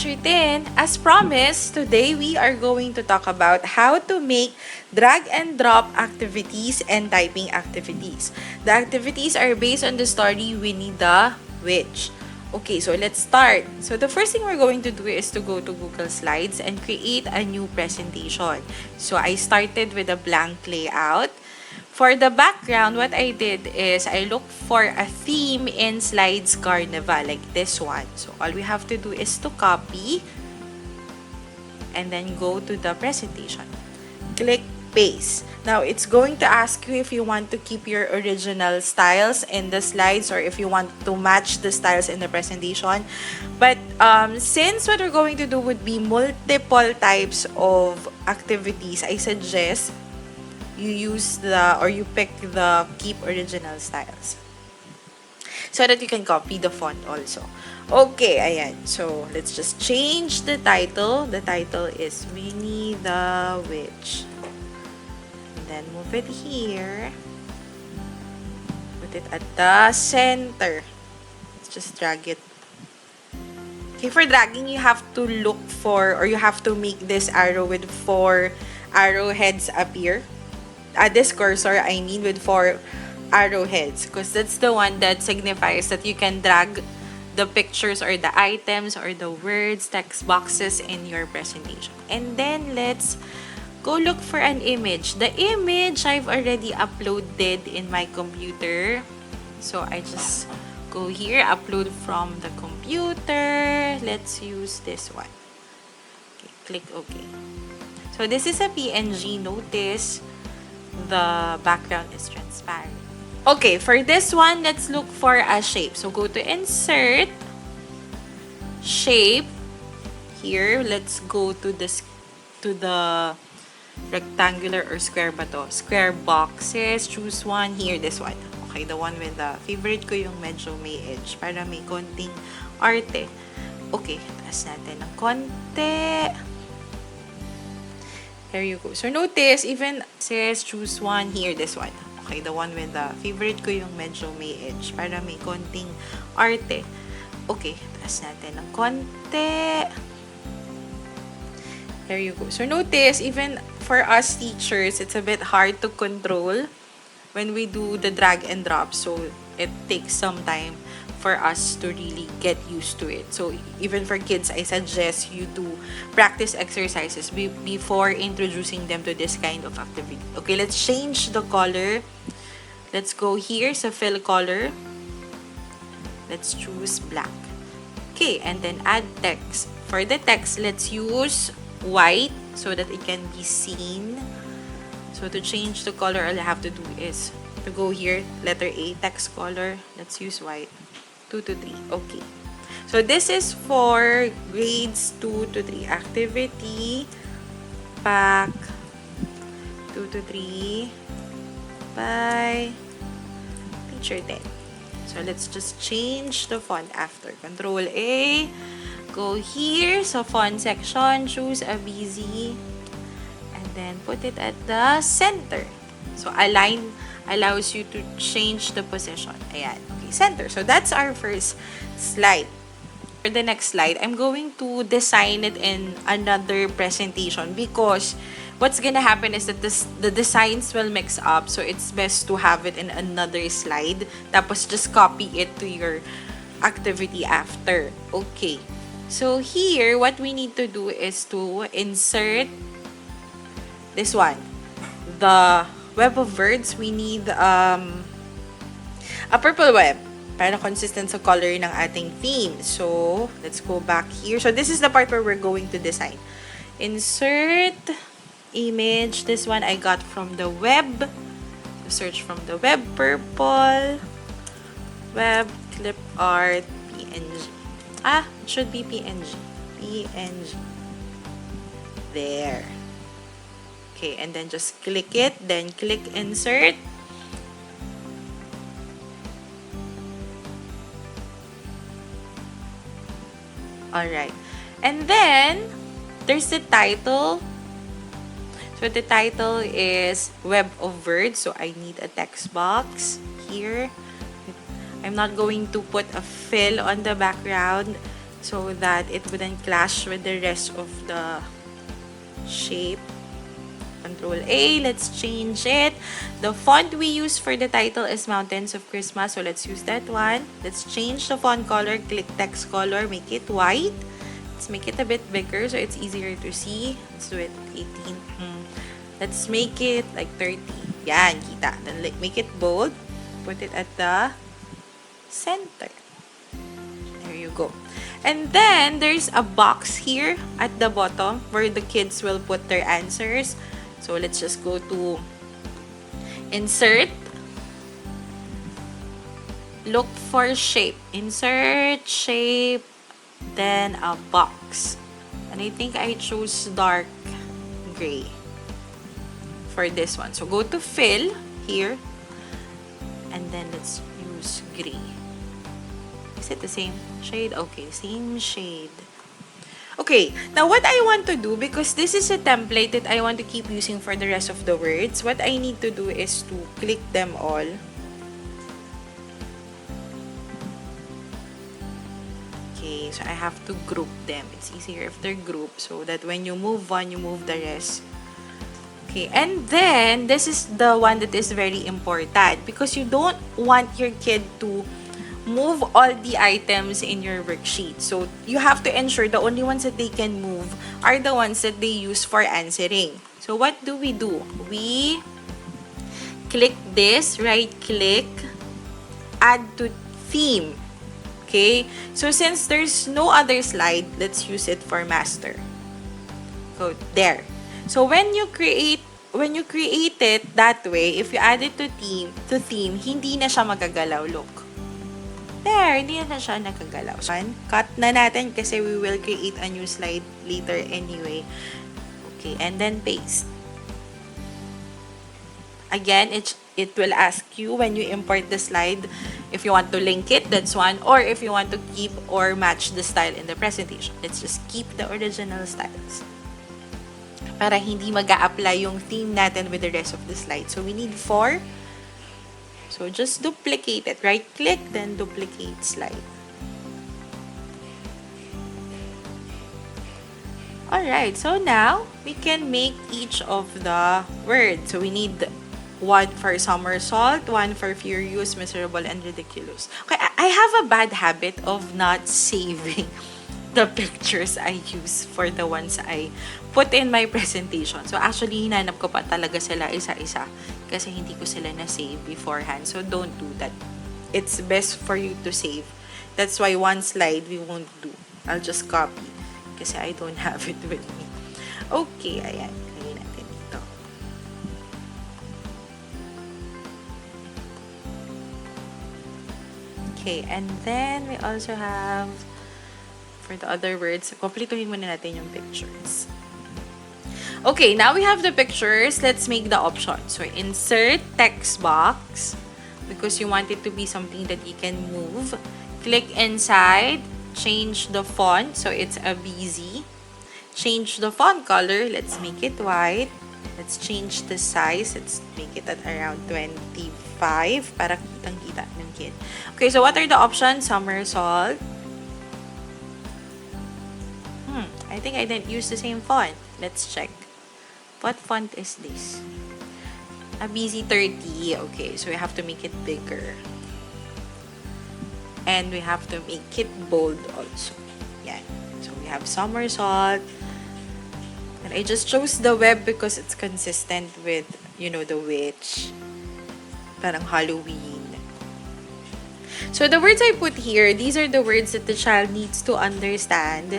Teacher Tin. As promised, today we are going to talk about how to make drag and drop activities and typing activities. The activities are based on the story Winnie the Witch. Okay, so let's start. So the first thing we're going to do is to go to Google Slides and create a new presentation. So I started with a blank layout. For the background, what I did is I looked for a theme in Slides Carnival, like this one. So all we have to do is to copy and then go to the presentation. Click paste. Now, it's going to ask you if you want to keep your original styles in the slides or if you want to match the styles in the presentation. But since what we're going to do would be multiple types of activities, I suggest you use you pick the keep original styles so that you can copy the font also. Okay, ayan. So, let's just change the title. The title is Winnie the Witch. And then move it here. Put it at the center. Let's just drag it. Okay, for dragging, you have to look for, or you have to make this arrow with 4 arrowheads appear. This cursor, I mean, with 4 arrowheads, because that's the one that signifies that you can drag the pictures or the items or the words, text boxes in your presentation. And then let's go look for an image. The image I've already uploaded in my computer. So I just go here, upload from the computer. Let's use this one. Okay, click OK. So this is a PNG. Notice the background is transparent. Okay, for this one, let's look for a shape. So go to Insert, Shape. Here, let's go to the rectangular or square ba to? Square boxes. Choose one. Here, this one. Okay, the one with the favorite ko yung medyo may edge para may konting arte. Okay, taas natin ng konti. There you go. So, notice, even says choose one here, this one. Okay, the one with the favorite ko yung medyo may edge para may konting arte. Okay, taas natin ng konti. There you go. So, notice, even for us teachers, it's a bit hard to control when we do the drag and drop. So, it takes some time for us to really get used to it. So, even for kids, I suggest you do practice exercises before introducing them to this kind of activity. Okay, let's change the color. Let's go here sa fill color. Let's choose black. Okay, and then add text. For the text, let's use white so that it can be seen. So, to change the color, all I have to do is to go here, letter A, text color. Let's use white. 2 to 3. Okay. So, this is for grades 2 to 3. Activity pack 2 to 3 by Teacher Tin. So, let's just change the font after. Control A. Go here sa font section. Choose a busy. And then, put it at the center. So, align allows you to change the position. Ayan. Center. So that's our first slide. For the next slide, I'm going to design it in another presentation because what's gonna happen is that the designs will mix up. So it's best to have it in another slide. Tapos just copy it to your activity after. Okay. So here, what we need to do is to insert this one. The web of words, we need a purple web para consistent sa color ng ating theme. So, let's go back here. So, this is the part where we're going to design. Insert image. This one I got from the web. So, search from the web. Purple web clip art PNG. It should be PNG. PNG. There. Okay, and then just click it. Then click insert. Alright. And then, there's the title. So, the title is Web of Words. So, I need a text box here. I'm not going to put a fill on the background. so that it wouldn't clash with the rest of the shape. Control A, let's change it. The font we use for the title is Mountains of Christmas, so let's use that one. Let's change the font color, click text color, make it white. Let's make it a bit bigger so it's easier to see. Let's do it 18. Let's make it like 30. Yan, kita. Then make it bold. Put it at the center. There you go. And then, there's a box here at the bottom where the kids will put their answers. So, let's just go to Insert. Look for shape. Insert, shape, then a box. And I think I chose dark gray for this one. So, go to Fill here. And then, let's use gray. Is it the same shade? Okay, same shade. Okay, now what I want to do, because this is a template that I want to keep using for the rest of the words, what I need to do is to click them all. Okay, so I have to group them. It's easier if they're grouped so that when you move one, you move the rest. Okay, and then, this is the one that is very important because you don't want your kid to move all the items in your worksheet. So, you have to ensure the only ones that they can move are the ones that they use for answering. So, what do? We click this, right-click, add to theme. Okay? So, since there's no other slide, let's use it for master. So, there. So, when you create it that way, if you add it to theme, hindi na siya magagalaw. Look. There, hindi na siya nakagalaw. So, cut na natin kasi we will create a new slide later anyway. Okay, and then paste. Again, it will ask you when you import the slide if you want to link it, that's one, or if you want to keep or match the style in the presentation. Let's just keep the original styles para hindi mag-a-apply yung theme natin with the rest of the slide. So, we need 4. So, just duplicate it. Right-click, then duplicate slide. Alright, so now, we can make each of the words. So, we need one for somersault, one for furious, miserable, and ridiculous. Okay, I have a bad habit of not saving the pictures I use for the ones I put in my presentation. So, actually, hinanap ko pa talaga sila isa-isa kasi hindi ko sila na-save beforehand. So, don't do that. It's best for you to save. That's why one slide we won't do. I'll just copy kasi I don't have it with me. Okay, ayan. Lagay natin dito. Okay, and then we also have for the other words, kompletuhin muna natin yung pictures. Okay, now we have the pictures. Let's make the options. So, insert text box because you want it to be something that you can move. Click inside. Change the font. So, it's a BZ. Change the font color. Let's make it white. Let's change the size. Let's make it at around 25 para kitang-kita ng kid. Okay, so what are the options? Somersault. I think I didn't use the same font. Let's check. What font is this? A BZ30. Okay, so we have to make it bigger. And we have to make it bold also. Yeah. So we have somersault. And I just chose the web because it's consistent with, you know, the witch. Parang Halloween. So the words I put here, these are the words that the child needs to understand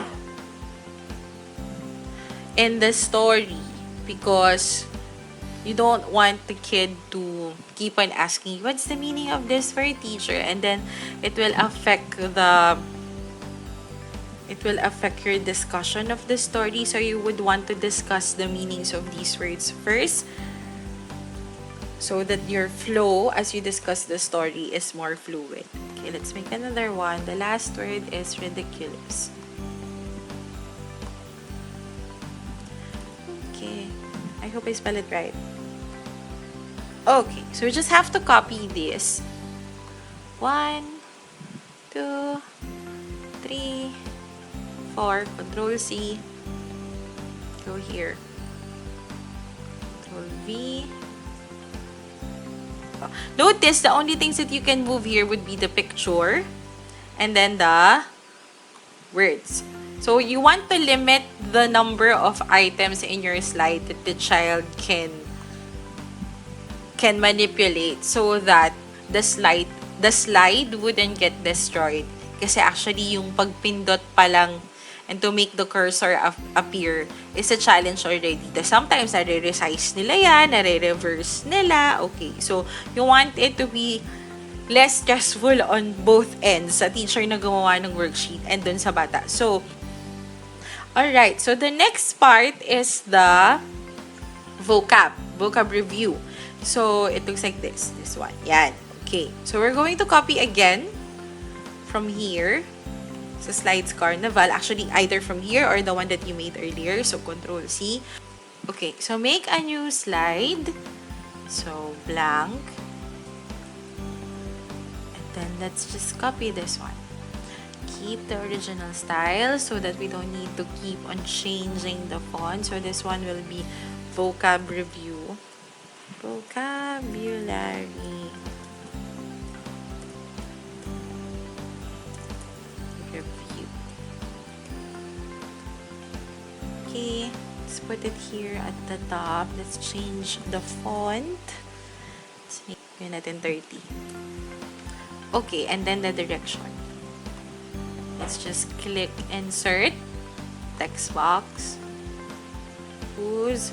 in the story because you don't want the kid to keep on asking, what's the meaning of this for a teacher? And then it will affect your discussion of the story. So you would want to discuss the meanings of these words first so that your flow as you discuss the story is more fluid. Okay, let's make another one. The last word is ridiculous. I hope I spell it right. Okay, so we just have to copy this. 1, 2, 3, before. Control C. Go here. Control V. Notice the only things that you can move here would be the picture and then the words. So you want to limit the number of items in your slide that the child can manipulate so that the slide wouldn't get destroyed. Kasi actually yung pagpindot pa lang and to make the cursor appear is a challenge already. Sometimes nare-resize nila yan, nare-reverse nila. Okay, so you want it to be less stressful on both ends sa teacher na gumawa ng worksheet and dun sa bata. So, alright, so the next part is the vocab review. So, it looks like this one. Yan. Okay, so we're going to copy again from here sa Slides Carnival. Actually, either from here or the one that you made earlier. So, Control C. Okay, so make a new slide. So, blank. And then, let's just copy this one. Keep the original style so that we don't need to keep on changing the font. So, this one will be vocab review. Vocabulary. Review. Okay, let's put it here at the top. Let's change the font. Let's make natin 30. Okay, and then the direction. Let's just click insert, text box, choose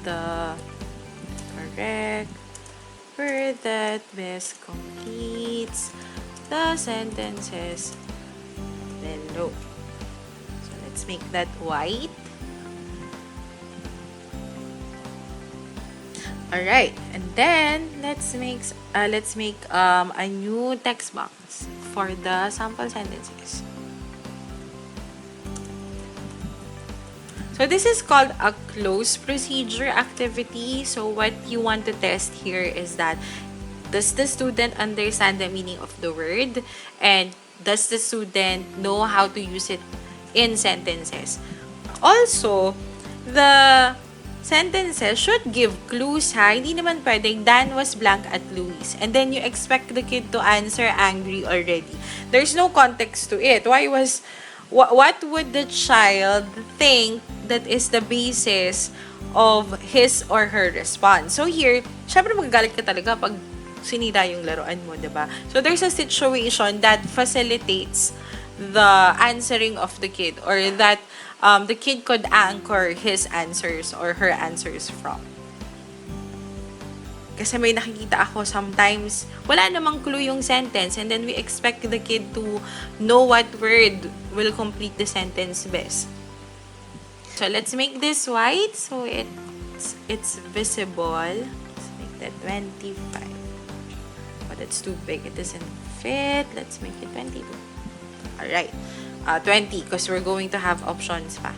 the correct word that best completes the sentences below. So let's make that white. Alright, and then let's make a new text box for the sample sentences. So this is called a close procedure activity. So what you want to test here is that does the student understand the meaning of the word and does the student know how to use it in sentences. Also, the sentences should give clues, ha? Hindi naman pwedeng Dan was blank at Luis. And then you expect the kid to answer angry already. There's no context to it. What would the child think that is the basis of his or her response? So here, syempre magagalit ka talaga pag sinira yung laruan mo, diba? So there's a situation that facilitates the answering of the kid or that the kid could anchor his answers or her answers from. Kasi may nakikita ako sometimes, wala namang clue yung sentence and then we expect the kid to know what word will complete the sentence best. So let's make this white so it's visible. Let's make that 25. But it's too big. It doesn't fit. Let's make it 22. Alright. 20 because we're going to have options pa.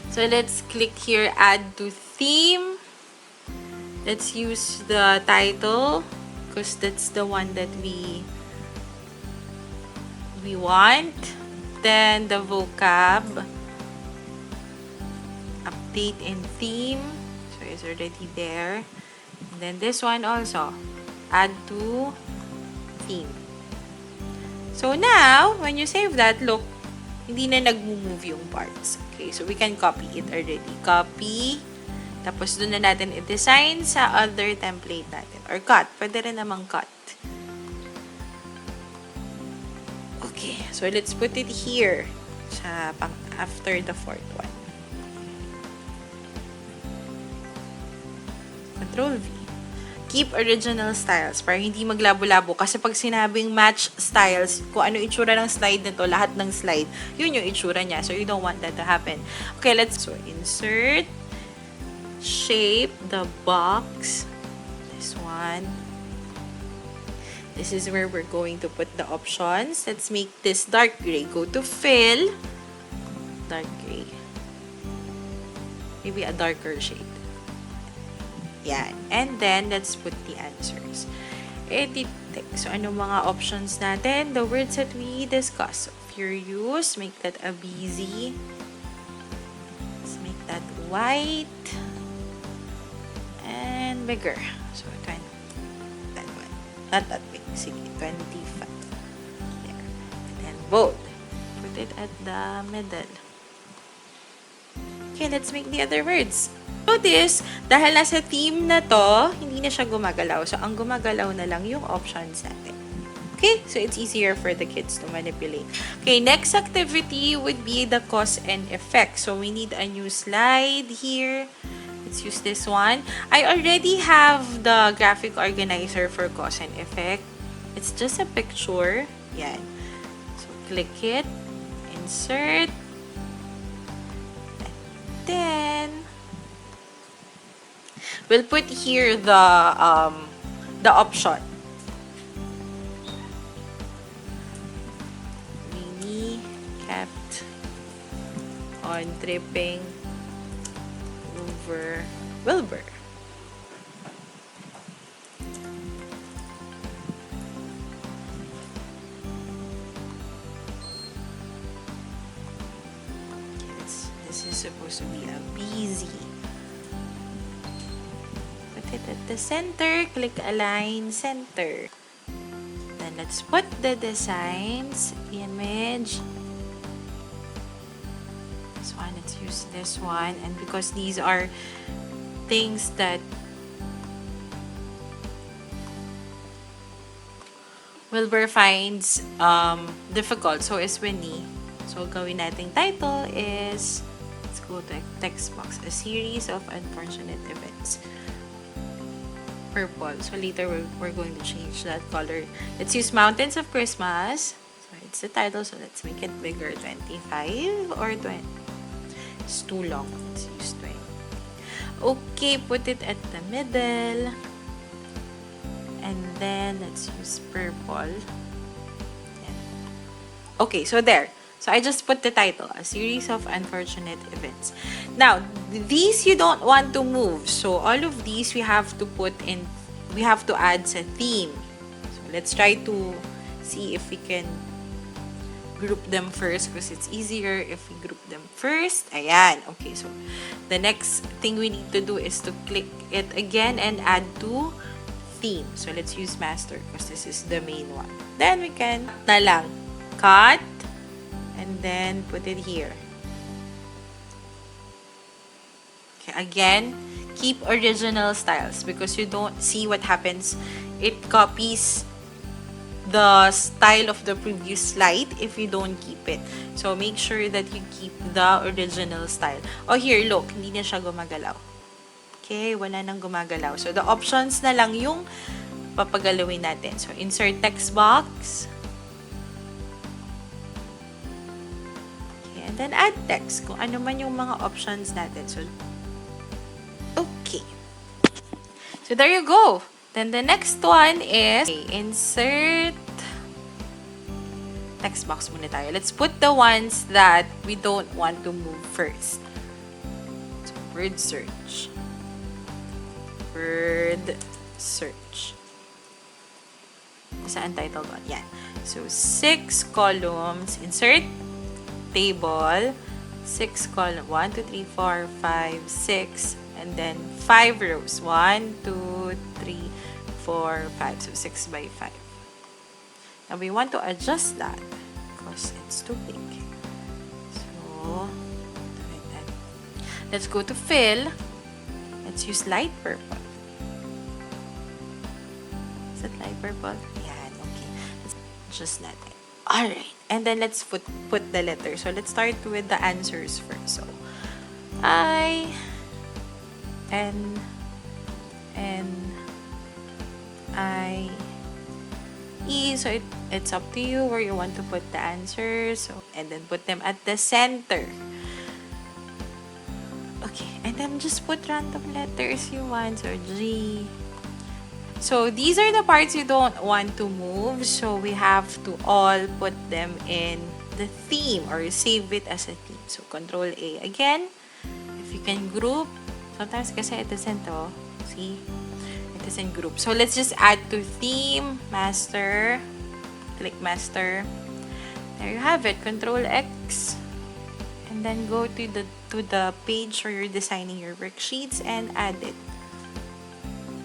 So let's click here, add to theme. Let's use the title because that's the one that we want. Then the vocab, update in theme, so it's already there. And then this one also, add to theme. So now, when you save that, look, hindi na nag-move yung parts. Okay, so we can copy it already. Copy. Tapos doon na natin i-design sa other template natin. Or cut. Pwede rin namang cut. Okay. So, let's put it here. Sa after the fourth one. Control V. Keep original styles para hindi maglabo-labo. Kasi pag sinabing match styles, kung ano itsura ng slide nito, lahat ng slide, yun yung itsura niya. So, you don't want that to happen. Okay, so insert. Shape the box. This one. This is where we're going to put the options. Let's make this dark gray. Go to fill. Dark gray. Maybe a darker shade. Yan. And then, let's put the answers. Edit text. So, ano mga options natin? The words that we discussed. your use. Make that a busy. Let's make that white and bigger. So 20, that one. Not that big. Sige, 25. There. And then bold. Put it at the middle. Okay, let's make the other words. Notice, dahil nasa theme na to, hindi na siya gumagalaw. So, ang gumagalaw na lang yung options natin. Okay? So, it's easier for the kids to manipulate. Okay, next activity would be the cause and effect. So, we need a new slide here. Let's use this one. I already have the graphic organizer for cause and effect. It's just a picture. Yan. So, click it. Insert. Then we'll put here the option. Winnie kept on tripping over Wilbur. This is supposed to be a busy. Put it at the center. Click Align Center. Then let's put the designs, image. This one, let's use this one. And because these are things that Wilbur finds difficult, so is Winnie. So, gawin nating title is, let's go to text box, a series of unfortunate events. Purple. So, later we're going to change that color. Let's use Mountains of Christmas. So, it's the title, so let's make it bigger. 25 or 20. It's too long. Let's use 20. Okay, put it at the middle. And then, let's use purple. Okay, so there. So, I just put the title, a series of unfortunate events. Now, these you don't want to move. So, all of these we have to add sa theme. So, let's try to see if we can group them first because it's easier if we group them first. Ayan. Okay, so, the next thing we need to do is to click it again and add to theme. So, let's use master because this is the main one. Then, we can na lang cut and then put it here. Okay, again, keep original styles because you don't see what happens. It copies the style of the previous slide if you don't keep it. So, make sure that you keep the original style. Oh, here, look, hindi na siya gumagalaw. Okay, wala nang gumagalaw. So, the options na lang yung papagalawin natin. So, insert text box. And then add text kung ano man yung mga options natin. So, okay. So, there you go. Then, the next one is insert text box muna tayo. Let's put the ones that we don't want to move first. So, word search. Word search. Saan title ba? Yan. So, 6 columns. Insert table, 6 column, 1, 2, 3, 4, 5, 6, and then 5 rows, 1, 2, 3, 4, 5, so 6 by 5. Now, we want to adjust that because it's too big. So, like that. Let's go to fill. Let's use light purple. Is it light purple? Yan, okay. Let's adjust natin. Alright. And then, let's put the letter. So, let's start with the answers first. So, I, N, I, E. So, it's up to you where you want to put the answers. So, and then, put them at the center. Okay. And then, just put random letters you want. So, G. So, these are the parts you don't want to move. So, we have to all put them in the theme or save it as a theme. So, Control A. Again, if you can group, sometimes kasi it isn't, oh. See? It isn't group. So, let's just add to theme, master. Click master. There you have it. Control X. And then go to the page where you're designing your worksheets and add it.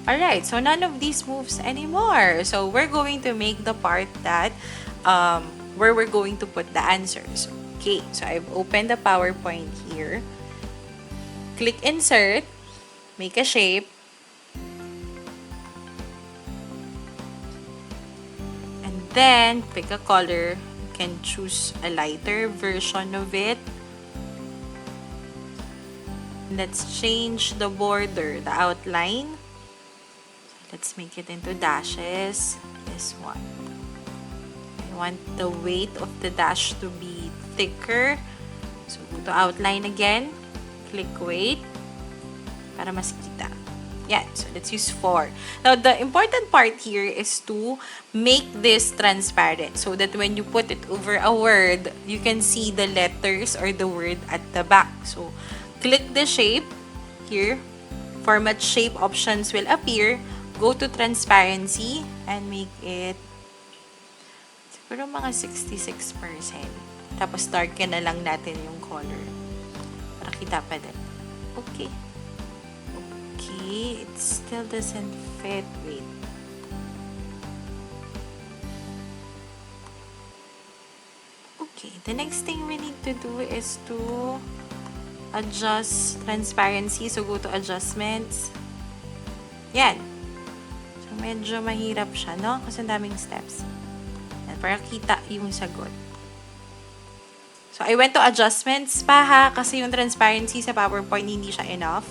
Alright, so none of these moves anymore. So we're going to make the part that where we're going to put the answers. Okay, so I've opened the PowerPoint here. Click Insert, make a shape, and then pick a color. You can choose a lighter version of it. Let's change the border, the outline. Let's make it into dashes. This one. I want the weight of the dash to be thicker. So, go to outline again. Click weight para mas kita. Yeah, so let's use 4. Now, the important part here is to make this transparent so that when you put it over a word, you can see the letters or the word at the back. So, click the shape here. Format shape options will appear. Go to transparency and make it siguro mga 66%. Tapos darken na lang natin yung color para kita pa din. Okay. Okay, it still doesn't fit. Wait. Okay, the next thing we need to do is to adjust transparency. So, go to adjustments. Yan. So, medyo mahirap siya, no? Kasi ang daming steps. Yan, para kita yung sagot. So, I went to adjustments pa ha, kasi yung transparency sa PowerPoint hindi siya enough.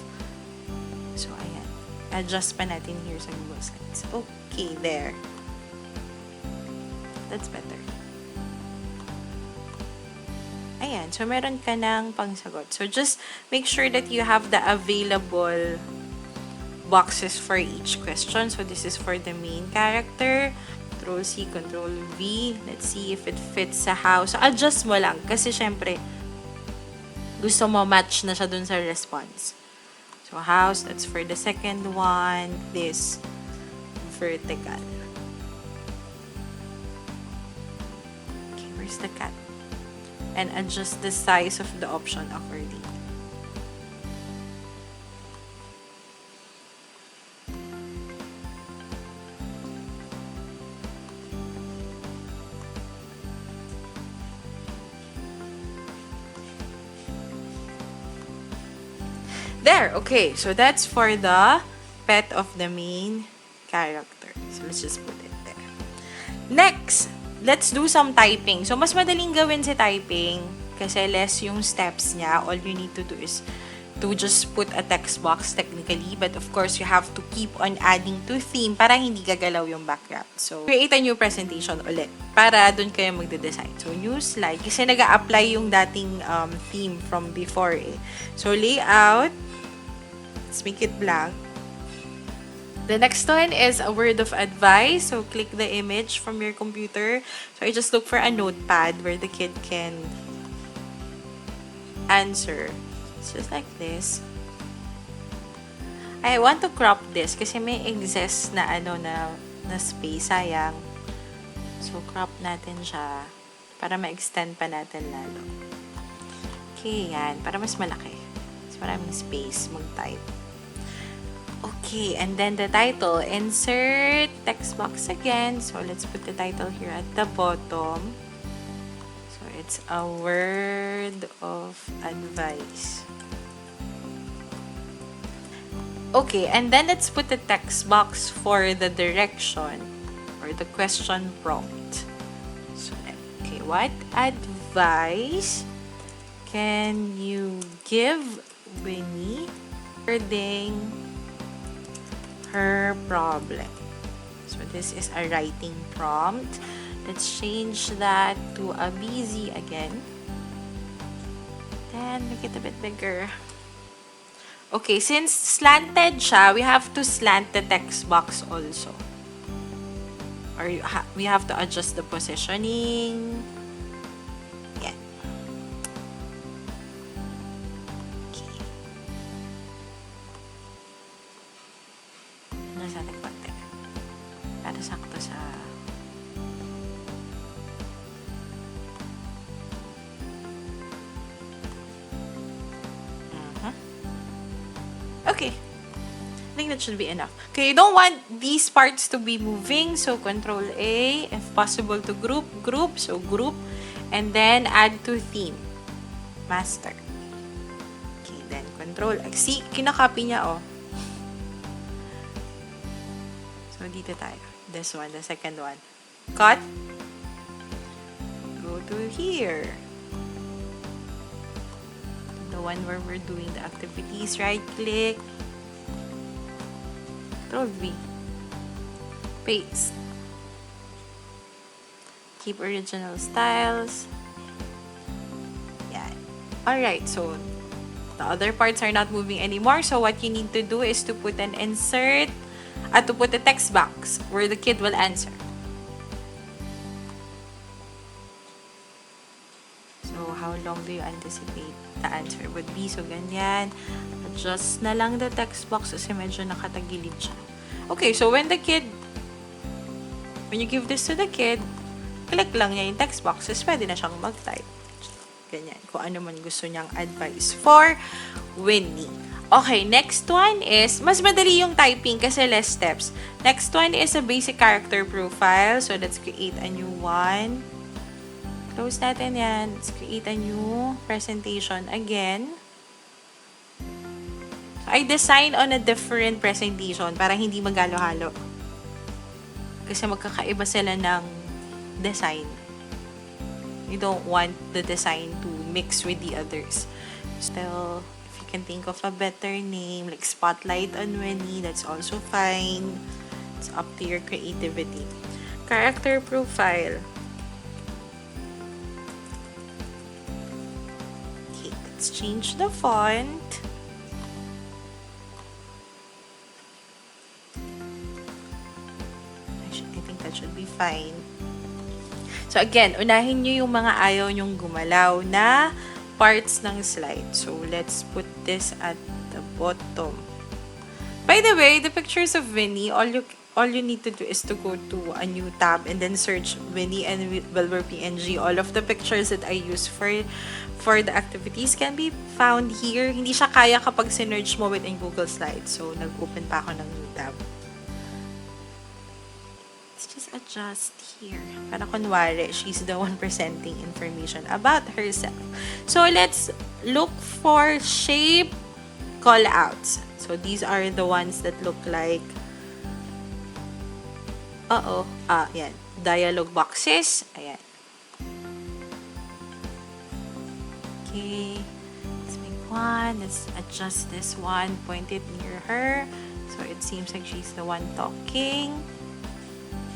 So, ayan. Adjust pa natin here sa Google Slides. Okay, there. That's better. Ayan. So, meron ka ng pangsagot. So, just make sure that you have the available boxes for each question. So, this is for the main character. Control C, Control V. Let's see if it fits sa house. So, adjust mo lang. Kasi, syempre, gusto mo match na siya dun sa response. So, house, that's for the second one. This, vertical. Okay, where's the cat? And adjust the size of the option accordingly. There, okay. So, that's for the pet of the main character. So, let's just put it there. Next, let's do some typing. So, mas madaling gawin si typing kasi less yung steps niya. All you need to do is to just put a text box technically. But, of course, you have to keep on adding to theme para hindi gagalaw yung background. So, create a new presentation ulit para dun kayo magde-design. So, new slide. Kasi nag-a-apply yung dating theme from before eh. So, layout. Let's make it blank. The next one is a word of advice. So, click the image from your computer. So, I just look for a notepad where the kid can answer. It's just like this. I want to crop this kasi may excess na na space. Sayang. So, crop natin siya para ma-extend pa natin lalo. Okay, yan. Para mas malaki. Mas maraming space mag-type. Okay, and then the title, insert text box again. So, let's put the title here at the bottom. So, it's a word of advice. Okay, and then let's put the text box for the direction or the question prompt. So, okay, what advice can you give Winnie regarding her problem? So, this is a writing prompt. Let's change that to a busy again. Then, make it a bit bigger. Okay, since slanted siya, we have to slant the text box also. Or we have to adjust the positioning. Yeah. Okay. Nasa ating konti. Para sakto sa Okay. I think that should be enough. Okay, you don't want these parts to be moving, so Control A. If possible to group, so group. And then add to theme. Master. Okay, then Control X. See, kinakopy niya, oh. So, dito tayo. This one, the second one. Cut. Go to here. The one where we're doing the activities. Right-click. Control V. Paste. Keep original styles. Yan. Alright, so the other parts are not moving anymore. So what you need to do is to put an insert, to put a text box where the kid will answer. So how long do you anticipate the answer would be? So ganyan. Adjust na lang the text box kasi medyo nakatagilid siya. Okay, so when you give this to the kid, click lang niya yung text boxes, pwede na siyang mag-type. Ganyan, kung ano man gusto niyang advice for Winnie. Okay, next one is, mas madali yung typing kasi less steps. Next one is a basic character profile. So, let's create a new one. Close natin yan. Let's create a new presentation again. I design on a different presentation para hindi magalo-halo. Kasi magkakaiba sila ng design. You don't want the design to mix with the others. Still, if you can think of a better name, like Spotlight on Winnie, that's also fine. It's up to your creativity. Character profile. Okay, let's change the font. Should be fine. So again, unahin nyo yung mga ayaw nyong gumalaw na parts ng slide. So let's put this at the bottom. By the way, the pictures of Winnie, all you need to do is to go to a new tab and then search Winnie and Wilbur PNG. All of the pictures that I use for the activities can be found here. Hindi siya kaya kapag sinerch mo within Google Slides. So nag-open pa ako ng new tab. Just adjust here. Para kunwari, she's the one presenting information about herself. So, let's look for shape call-outs. So, these are the ones that look like yan. Dialogue boxes. Ayan. Okay. Let's make one. Let's adjust this one. Point it near her. So, it seems like she's the one talking.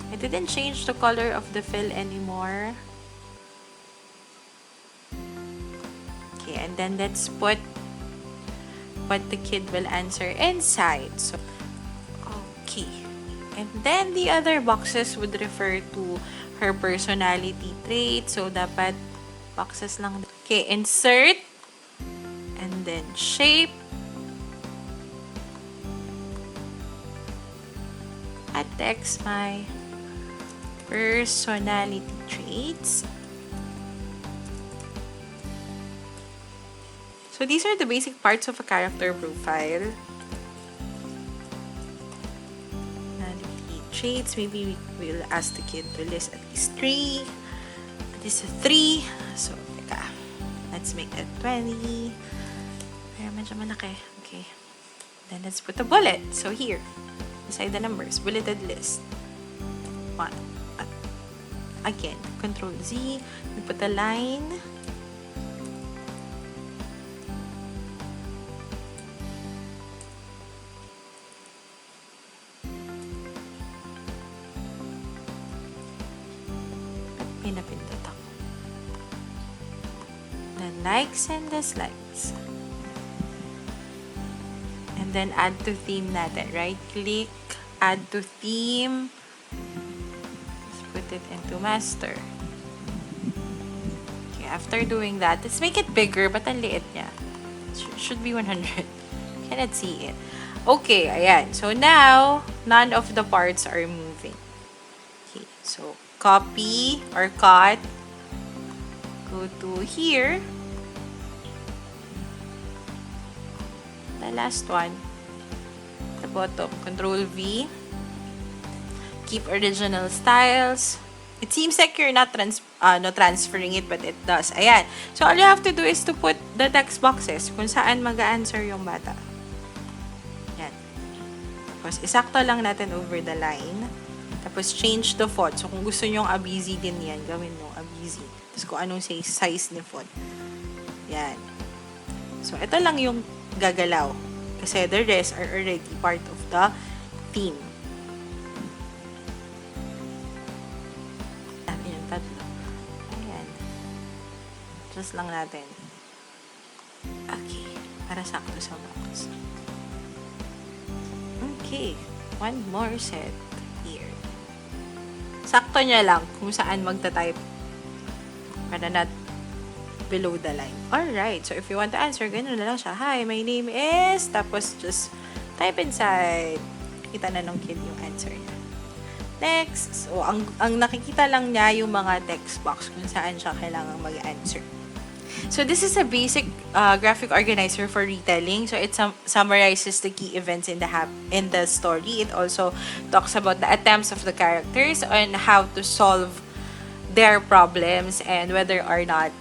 I didn't change the color of the fill anymore. Okay, and then let's put what the kid will answer inside. So, okay. And then the other boxes would refer to her personality trait. So, dapat boxes lang. Okay, insert. And then shape. At text my personality traits. So these are the basic parts of a character profile. Personality traits. Maybe we will ask the kid to list at least 3. At least 3. So, teka. Let's make that 20. Pero medyo malaki. Okay. Then let's put a bullet. So here, beside the numbers, bulleted list. 1. Again, Control Z, we put a line. At pinapindot ako. The likes and dislikes. And then add to theme natin. Right click, add to theme. It into master. Okay, after doing that, let's make it bigger, but ang liit niya. Should be 100. Cannot see it. Okay, ayan. So now, none of the parts are moving. Okay, so copy or cut. Go to here. The last one. Sa bottom, Control V. Keep original styles. It seems like you're not transferring it, but it does. Ayan. So, all you have to do is to put the text boxes kung saan mag-a-answer yung bata. Yan. Tapos, isakto lang natin over the line. Tapos, change the font. So, kung gusto nyo yung Abizi din yan, gawin mo Abizi. Tapos, kung anong size ni font. Yan. So, ito lang yung gagalaw. Kasi the rest are already part of the theme. Tatlo. Ayan. Just lang natin. Okay. Para sakto sa box. Okay. One more set here. Sakto niya lang kung saan magta-type. Para not below the line. Alright. So, if you want to answer, ganun na lang siya. Hi, my name is... Tapos, just type inside. Kita na nung kid yung answer niya. Next, so ang nakikita lang niya yung mga text box kung saan siya kailangang mag-answer. So this is a basic graphic organizer for retelling. So it summarizes the key events in the story. It also talks about the attempts of the characters on how to solve their problems and whether or not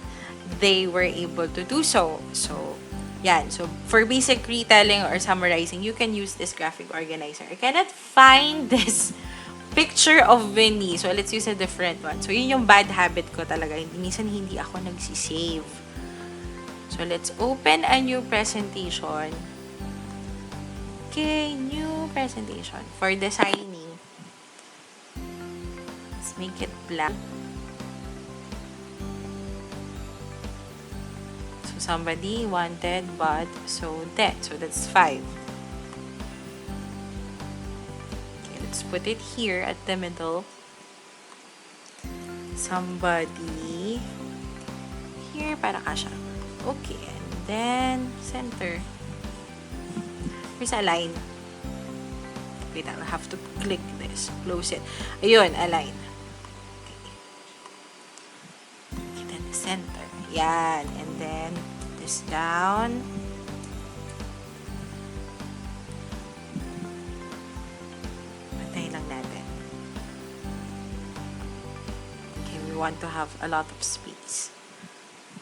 they were able to do so. So yan. So for basic retelling or summarizing, you can use this graphic organizer. I cannot find this picture of Winnie. So, let's use a different one. So, yun yung bad habit ko talaga. Minsan hindi ako nagsisave. So, let's open a new presentation. Okay, new presentation for designing. Let's make it black. So, somebody wanted but so dead. So, that's 5. Let's put it here at the middle. Somebody here para kasha. Okay, and then center. Here's align. Wait, I'll have to click this. Close it. Ayun, align. Okay, then center. Yan. And then this down. Lang natin. Okay, we want to have a lot of space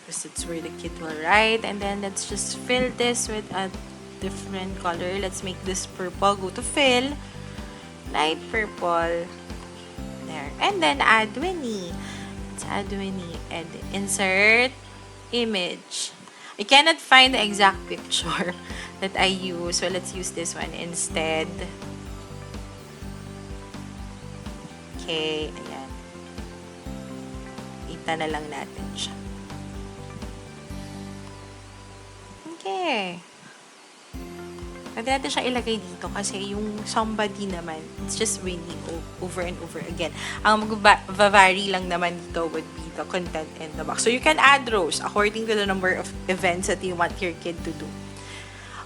because it's where the kid will write, and then let's just fill this with a different color. Let's make this purple. Go to fill, light purple there, and then add Winnie. Let's add Winnie and insert image. I cannot find the exact picture that I use, so let's use this one instead. Okay, ayan. Kita na lang natin siya. Okay. Pwede natin siya ilagay dito kasi yung somebody naman, it's just winning over and over again. Ang mag-vary lang naman dito would be the content in the box. So, you can add rows according to the number of events that you want your kid to do.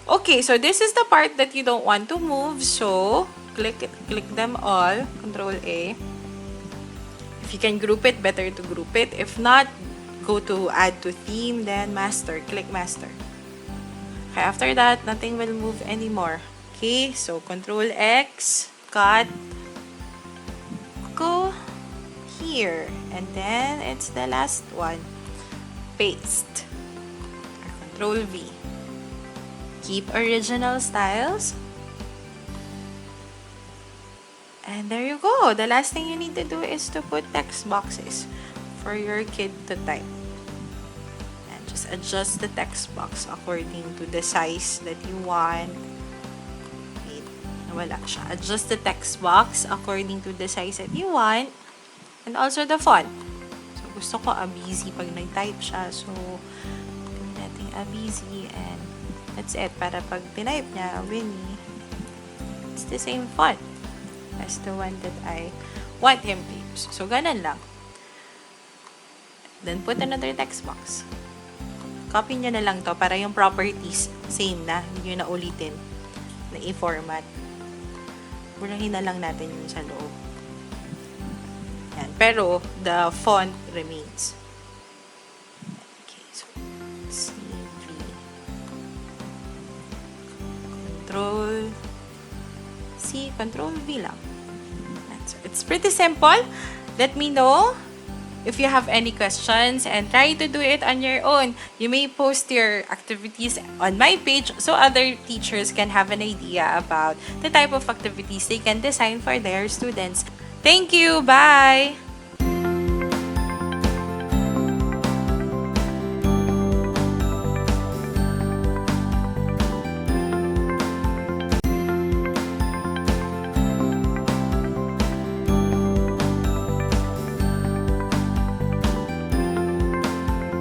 Okay, so this is the part that you don't want to move. So, click them all. Control A. If you can group it, better to group it. If not, go to add to theme, then master. Click master. Okay, after that, nothing will move anymore. Okay, so Control X, cut, go here, and then it's the last one. Paste. Or Control V. Keep original styles. And there you go. The last thing you need to do is to put text boxes for your kid to type. And just adjust the text box according to the size that you want. Wait, nawala siya. Adjust the text box according to the size that you want. And also the font. So, gusto ko Abizi pag nag-type siya. So, gawin natin Abizi and that's it. Para pag tinype niya, Winnie, it's the same font as the one that I want him to use. So, ganun lang. Then, put another text box. Copy nyo na lang to para yung properties same na. Hindi nyo na ulitin na i-format. Burahin na lang natin yung sa loob. Yan. Pero, the font remains. Okay. So, CV. Control C, Control V lang. So it's pretty simple. Let me know if you have any questions and try to do it on your own. You may post your activities on my page so other teachers can have an idea about the type of activities they can design for their students. Thank you. Bye!